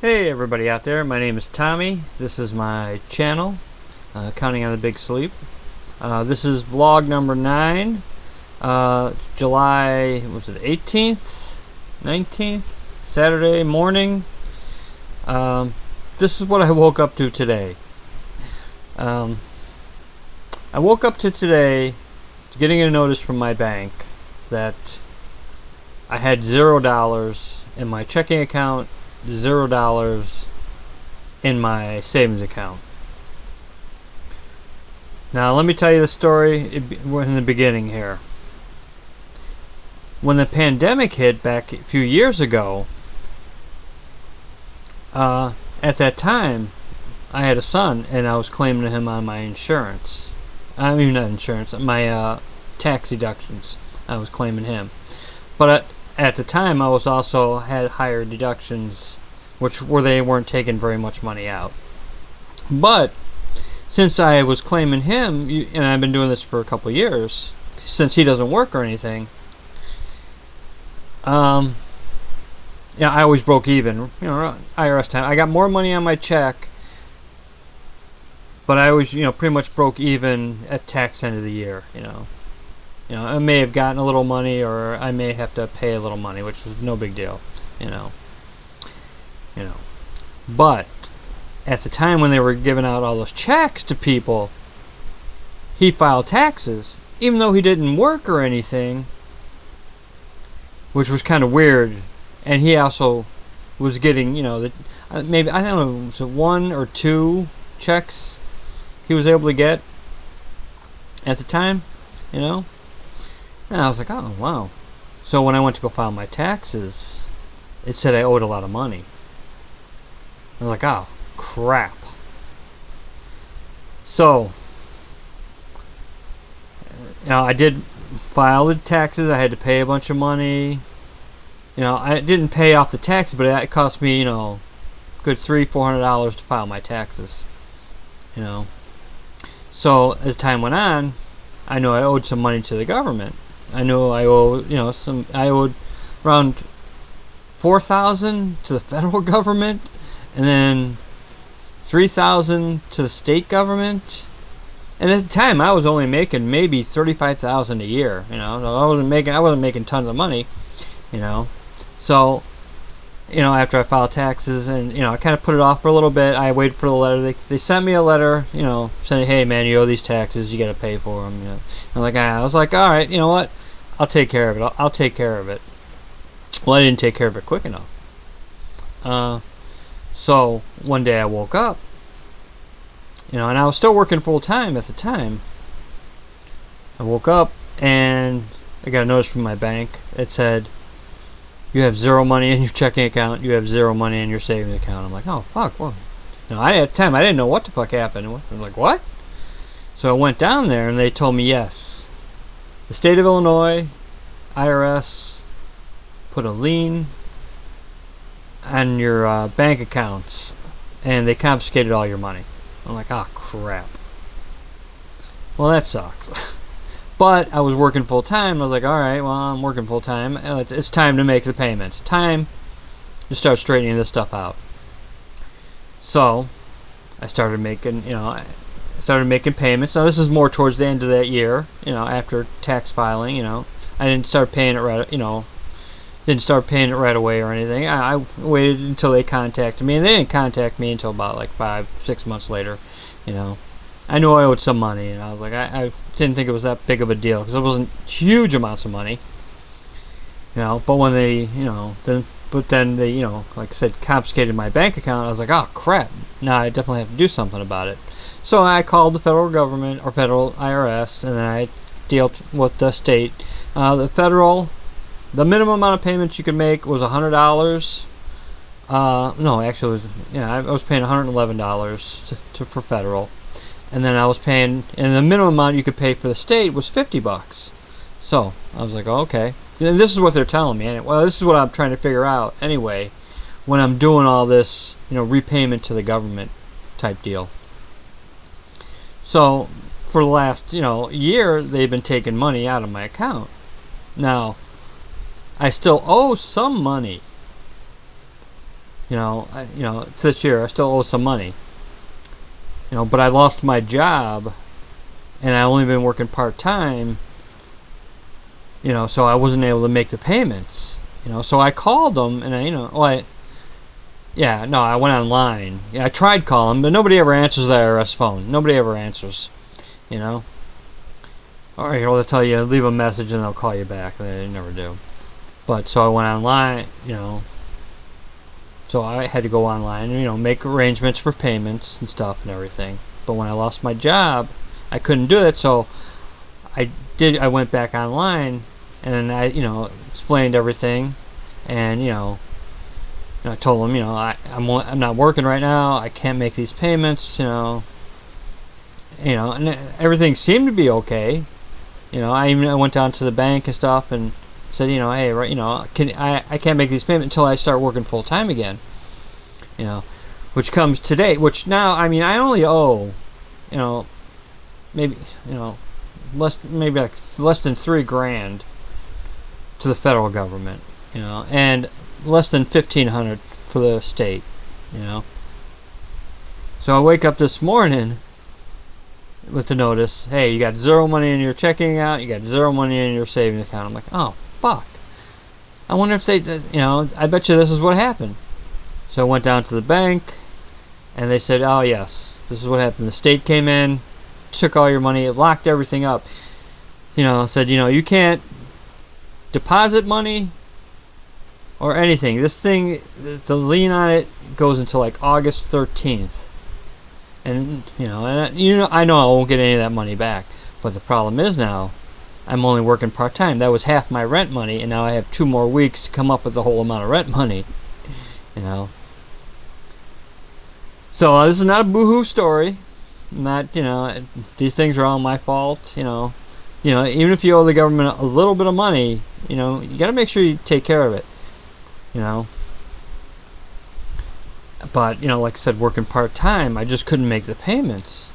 Hey everybody out there, my name is Tommy. This is my channel, Counting on the Big Sleep. This is vlog number 9, July, was it 18th, 19th, Saturday morning. This is what I woke up to today. I woke up to today getting a notice from my bank that I had $0 in my checking account, $0 in my savings account. Now let me tell you the story in the beginning here. When the pandemic hit back a few years ago, at that time I had a son and I was claiming him on my insurance. I mean, not insurance, my tax deductions. I was claiming him. But at the time I was also had higher deductions, where they weren't taking very much money out. But since I was claiming him, and I've been doing this for a couple of years, since he doesn't work or anything, I always broke even. IRS time, I got more money on my check, but I always, pretty much broke even at tax end of the year. I may have gotten a little money, or I may have to pay a little money, which is no big deal. But at the time when they were giving out all those checks to people, he filed taxes, even though he didn't work or anything, which was kind of weird. And he also was getting, maybe, I don't know, was it 1 or 2 checks he was able to get at the time, And I was like, oh, wow. So when I went to go file my taxes, it said I owed a lot of money. I was like, oh, crap. So, I did file the taxes. I had to pay a bunch of money. I didn't pay off the taxes, but it cost me, good $300-400 to file my taxes. So as time went on, I know I owed some money to the government. I know I owe, I owed around $4,000 to the federal government, and then $3,000 to the state government. And at the time, I was only making maybe $35,000 a year. I wasn't making tons of money. So, after I filed taxes, and I kind of put it off for a little bit. I waited for the letter. They sent me a letter, saying, "Hey man, you owe these taxes. You got to pay for them." I was like, all right, you know what? I'll take care of it. I'll take care of it. Well, I didn't take care of it quick enough. So one day I woke up, and I was still working full time at the time. I woke up and I got a notice from my bank. It said, "You have $0 money in your checking account. You have $0 money in your savings account." I'm like, oh fuck. Well, at the time I didn't know what the fuck happened. I'm like, what? So I went down there and they told me, yes, the state of Illinois, IRS, put a lien on your bank accounts, and they confiscated all your money. I'm like, oh crap. Well, that sucks. But I was working full time. I was like, all right, well, I'm working full time. It's time to make the payments. Time to start straightening this stuff out. So I started making, payments. Now this is more towards the end of that year. After tax filing. I didn't start paying it right. Didn't start paying it right away or anything. I waited until they contacted me, and they didn't contact me until about like 5-6 months later. I knew I owed some money, and I was like, I didn't think it was that big of a deal because it wasn't huge amounts of money. But when they, then they, like I said, confiscated my bank account. I was like, oh crap! Now I definitely have to do something about it. So I called the federal government, or federal IRS, and then I dealt with the state. The minimum amount of payments you could make was $100. No, actually, it was, I was paying $111 for federal, and then I was paying, and the minimum amount you could pay for the state was $50. So I was like, oh, okay. And this is what they're telling me. Well, this is what I'm trying to figure out anyway, when I'm doing all this, repayment to the government type deal. So for the last, year, they've been taking money out of my account. Now, I still owe some money it's this year. I still owe some money. But I lost my job, and I only been working part-time, so I wasn't able to make the payments. So I called them, and I went online. Yeah, I tried calling, but nobody ever answers the IRS phone. Nobody ever answers, Or they'll tell you, leave a message and they'll call you back. They never do. But so I went online, so I had to go online and, make arrangements for payments and stuff and everything. But when I lost my job, I couldn't do it, so I went back online and then I, explained everything, and, I told them, I'm not working right now, I can't make these payments, and everything seemed to be okay. I went down to the bank and stuff and said, hey, right, I can't make these payments until I start working full time again. Which comes today. Which now, I only owe, maybe, less than $3,000 to the federal government, and less than $1,500 for the state, So I wake up this morning with the notice, hey, you got zero money in your checking account, you got zero money in your savings account. I'm like, oh, fuck. I wonder if they, I bet you this is what happened. So I went down to the bank, and they said, oh, yes, this is what happened. The state came in, took all your money, it locked everything up. Said, you can't deposit money or anything. This thing, the lien on it goes until like August 13th. And, I know I won't get any of that money back. But the problem is now, I'm only working part-time. That was half my rent money, and now I have 2 more weeks to come up with the whole amount of rent money. So this is not a boo-hoo story. Not, these things are all my fault. Even if you owe the government a little bit of money, you got to make sure you take care of it. But, like I said, working part-time, I just couldn't make the payments.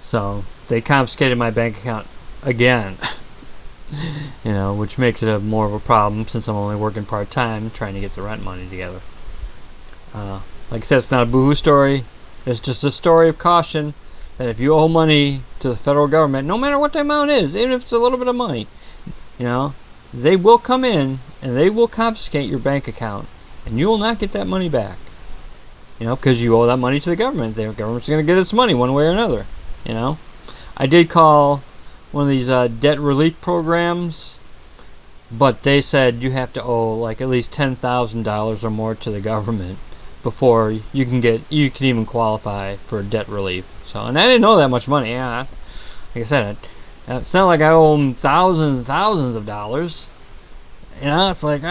So they confiscated my bank account again. Which makes it more of a problem since I'm only working part-time trying to get the rent money together. Like I said, it's not a boo-hoo story. It's just a story of caution that if you owe money to the federal government, no matter what the amount is, even if it's a little bit of money, they will come in and they will confiscate your bank account, and you will not get that money back. Because you owe that money to the government. The government's going to get its money one way or another. I did call one of these debt relief programs, but they said you have to owe like at least $10,000 or more to the government before you can even qualify for debt relief. So, and I didn't know that much money. Yeah, like I said, it's not like I owe them thousands and thousands of dollars. It's like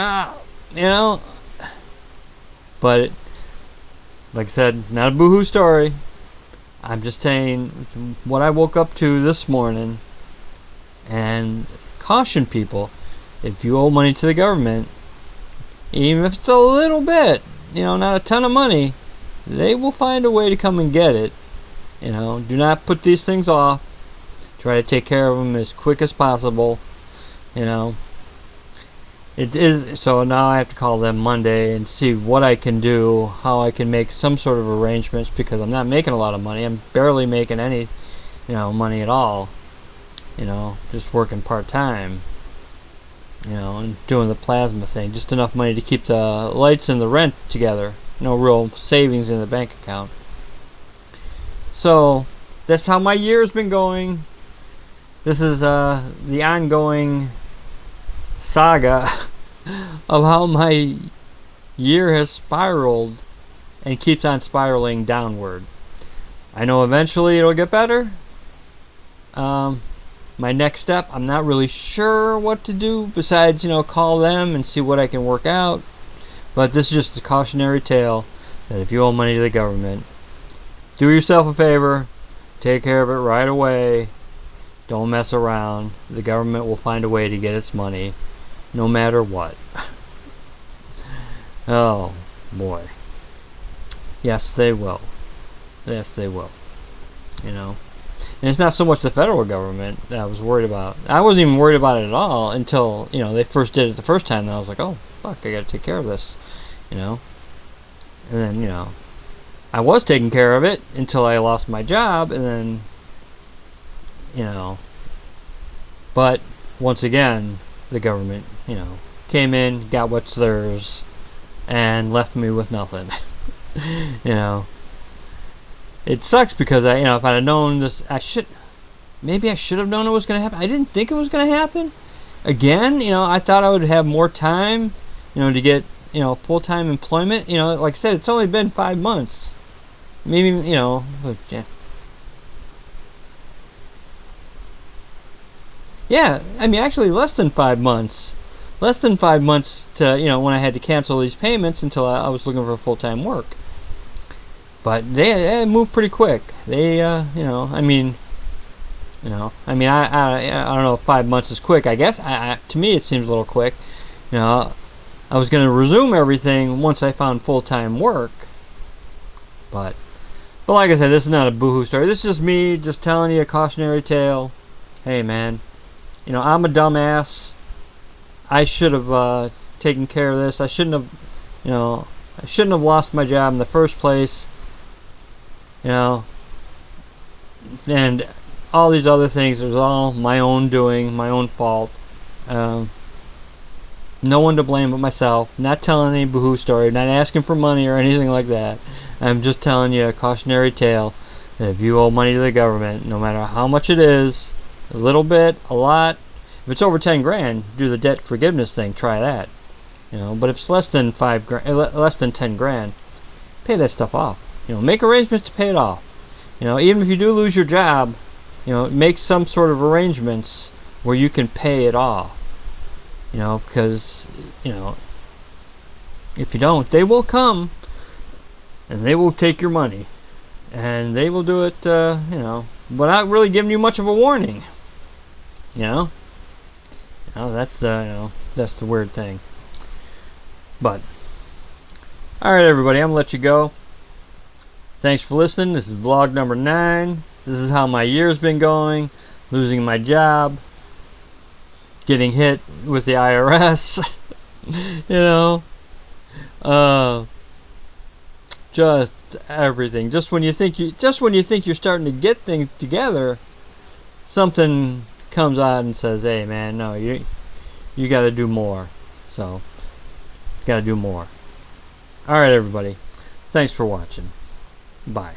but like I said, not a boo-hoo story. I'm just saying what I woke up to this morning, and caution people: if you owe money to the government, even if it's a little bit, not a ton of money, they will find a way to come and get it. Do not put these things off. Try to take care of them as quick as possible. It is, so now I have to call them Monday and see what I can do, how I can make some sort of arrangements, because I'm not making a lot of money. I'm barely making any, money at all. Just working part-time. And doing the plasma thing. Just enough money to keep the lights and the rent together. No real savings in the bank account. So, that's how my year's been going. This is the ongoing saga of how my year has spiraled and keeps on spiraling downward. I know eventually it'll get better. My next step, I'm not really sure what to do besides, call them and see what I can work out. But this is just a cautionary tale that if you owe money to the government, do yourself a favor, take care of it right away. Don't mess around. The government will find a way to get its money, no matter what. Oh, boy. Yes, they will. Yes, they will. And it's not so much the federal government that I was worried about. I wasn't even worried about it at all until, they first did it the first time. And I was like, oh, fuck, I gotta take care of this. And then, you know, I was taking care of it until I lost my job, and then, you know, but once again, the government, you know, came in, got what's theirs, and left me with nothing. You know, it sucks because I, you know, if I'd have known this, maybe I should have known it was going to happen. I didn't think it was going to happen. Again, you know, I thought I would have more time, you know, to get, you know, full-time employment. You know, like I said, it's only been 5 months. Maybe, you know, yeah, I mean, actually less than 5 months. Less than 5 months to, you know, when I had to cancel these payments until I was looking for full-time work. But they moved pretty quick. They, you know, I mean, you know, I mean, I don't know if 5 months is quick. I guess to me it seems a little quick. You know, I was going to resume everything once I found full-time work. But like I said, this is not a boohoo story. This is just me just telling you a cautionary tale. Hey, man, you know, I'm a dumbass. I should have taken care of this. I shouldn't have, you know, I shouldn't have lost my job in the first place. You know, and all these other things, it was all my own doing, my own fault. No one to blame but myself. Not telling any boohoo story, not asking for money or anything like that. I'm just telling you a cautionary tale that if you owe money to the government, no matter how much it is, a little bit, a lot, if it's over 10 grand, do the debt forgiveness thing, try that. You know, but if it's less than 10 grand, pay that stuff off. You know, make arrangements to pay it off. You know, even if you do lose your job, you know, make some sort of arrangements where you can pay it off. You know, because, you know, if you don't, they will come and they will take your money. And they will do it, you know, without really giving you much of a warning. You know? You know, that's the, you know, that's the weird thing. But, alright everybody, I'm going to let you go. Thanks for listening. This is vlog number 9. This is how my year's been going. Losing my job. Getting hit with the IRS. You know. Just everything. Just when you think you're starting to get things together, something comes out and says, "Hey man, no, you got to do more." So, got to do more. All right everybody. Thanks for watching. Bye.